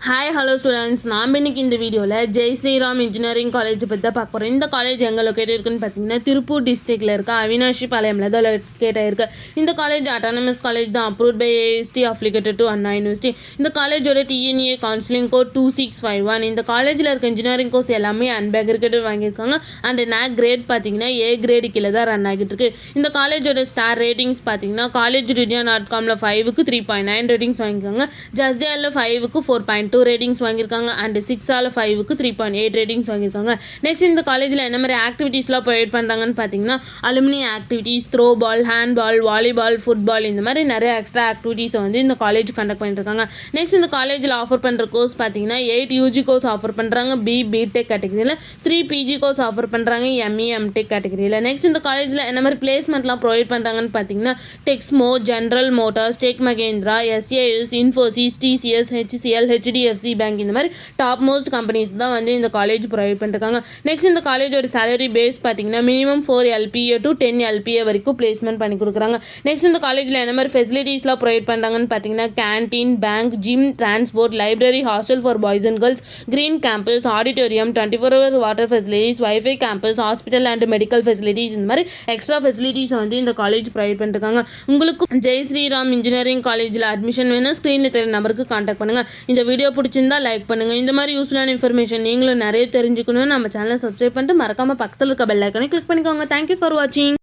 Hi hello students, நாம் இன்னைக்கு இந்த வீடியோவில் ஜெய் ஸ்ரீராம் இன்ஜினியரிங் காலேஜ் பற்றி தான் பார்க்க போகிறோம். இந்த காலேஜ் எங்கே லொக்கேட் இருக்குன்னு பார்த்தீங்கன்னா திருப்பூர் டிஸ்ட்ரிக்டில் இருக்க அவினாஷி பாளையமில் தான் லொக்கேட் ஆயிருக்கு. இந்த காலேஜ் அட்டானமஸ் காலேஜ் தான், approved by AST, affiliated to Anna university. இந்த காலேஜோட டிஎன்ஏ கவுன்சிலிங் கோட் 2651. இந்த காலேஜில் இருக்க இன்ஜினியரிங் கோர்ஸ் எல்லாமே அன்பேக்ரிகேட்டட் வாங்கியிருக்காங்க. அண்ட் நேக் கிரேட் பார்த்தீங்கன்னா ஏ கிரேடு கீழே தான் ரன் ஆகிட்டு இருக்கு. இந்த காலேஜோட ஸ்டார் ரேட்டிங்ஸ் பார்த்தீங்கன்னா collegeindia.comல 5க்கு 3.9 ரேட்டிங்ஸ் வாங்கியிருக்காங்க. ஜஸ்டியால 5க்கு 4.2 ரேட்டிங்ஸ் வாங்கியிருக்காங்க. அண்ட் 6ஆல 5க்கு 3.8 ரேட்டிங்ஸ் வாங்கியிருக்காங்க. நெக்ஸ்ட் இந்த காலேஜில் என்ன மாதிரி ஆக்டிவிட்டீஸ்லாம் ப்ரொவைட் பண்ணுறாங்கன்னு பார்த்தீங்கன்னா alumni activities, throw ball, handball, volleyball, football, இந்த மாதிரி நிறைய எக்ஸ்ட்ரா ஆக்டிவிட்டீஸை வந்து இந்த காலேஜ் கண்டக்ட் பண்ணியிருக்காங்க. நெக்ஸ்ட் இந்த காலேஜில் ஆஃபர் பண்ணுற கோர்ஸ் பார்த்தீங்கன்னா 8 யூஜி கோர்ஸ் ஆஃபர் பண்ணுறாங்க பிடெக் கேட்டகரியில், 3 பிஜி கோர்ஸ் ஆஃபர் பண்ணுறாங்க எம்இ எம்டெக் கேட்டகரியில். நெக்ஸ்ட் இந்த காலேஜில் என்ன மாதிரி பிளேஸ்மெண்ட்லாம் ப்ரொவைட் பண்ணுறாங்கன்னு பார்த்தீங்கன்னா Texmo, General Motors, Tech Mahindra, SAS, Infosys, TCS, HCCL, HDFC bank, இந்த மாதிரி டாப் மோஸ்ட் கம்பெனிஸ் தான் வந்து இந்த காலேஜ் ப்ரொவைட் பண்ணிருக்காங்க. நெக்ஸ்ட் இந்த காலேஜோட சேலரி பேஸ் பார்த்தீங்கன்னா மினிமம் 4 LPA to 10 LPA வரைக்கும் பிளேஸ்மெண்ட் பண்ணி கொடுக்குறாங்க. நெக்ஸ்ட் இந்த காலேஜில் என்ன மாதிரி ஃபெசிலிட்டிஸ்லாம் ப்ரொவைட் பண்ணுறாங்கன்னு பார்த்தீங்கன்னா canteen, bank, gym, transport, library, hostel for boys and girls, green campus, auditorium, 24 hours water facilities, wifi campus, hospital and medical facilities, இந்த மாதிரி எக்ஸ்ட்ரா ஃபெசிலிட்டிஸ் வந்து இந்த காலேஜ் ப்ரொவைட் பண்ணிருக்காங்க. உங்களுக்கு ஜெய் ஸ்ரீராம் இன்ஜினியரிங் காலேஜில் அட்மிஷன் வேணும், ஸ்க்ரீனில் தெரிய நம்பருக்கு கான்டாக்ட் பண்ணுங்கள். இந்த வீடியோ பிடிச்சிருந்தா லைக் பண்ணுங்கள். இந்த மாதிரி யூஸ்ஃபுல்லான இன்ஃபர்மேஷன் நீங்களும் நிறைய தெரிஞ்சுக்கணும். நம்ம சேனலை சப்ஸ்கிரைப் பண்ணிட்டு மறக்காமல் பக்கத்தில் இருக்க பெல் ஐக்கானை கிளிக் பண்ணிக்கோங்க. தேங்க்யூ ஃபார் வாட்சிங்.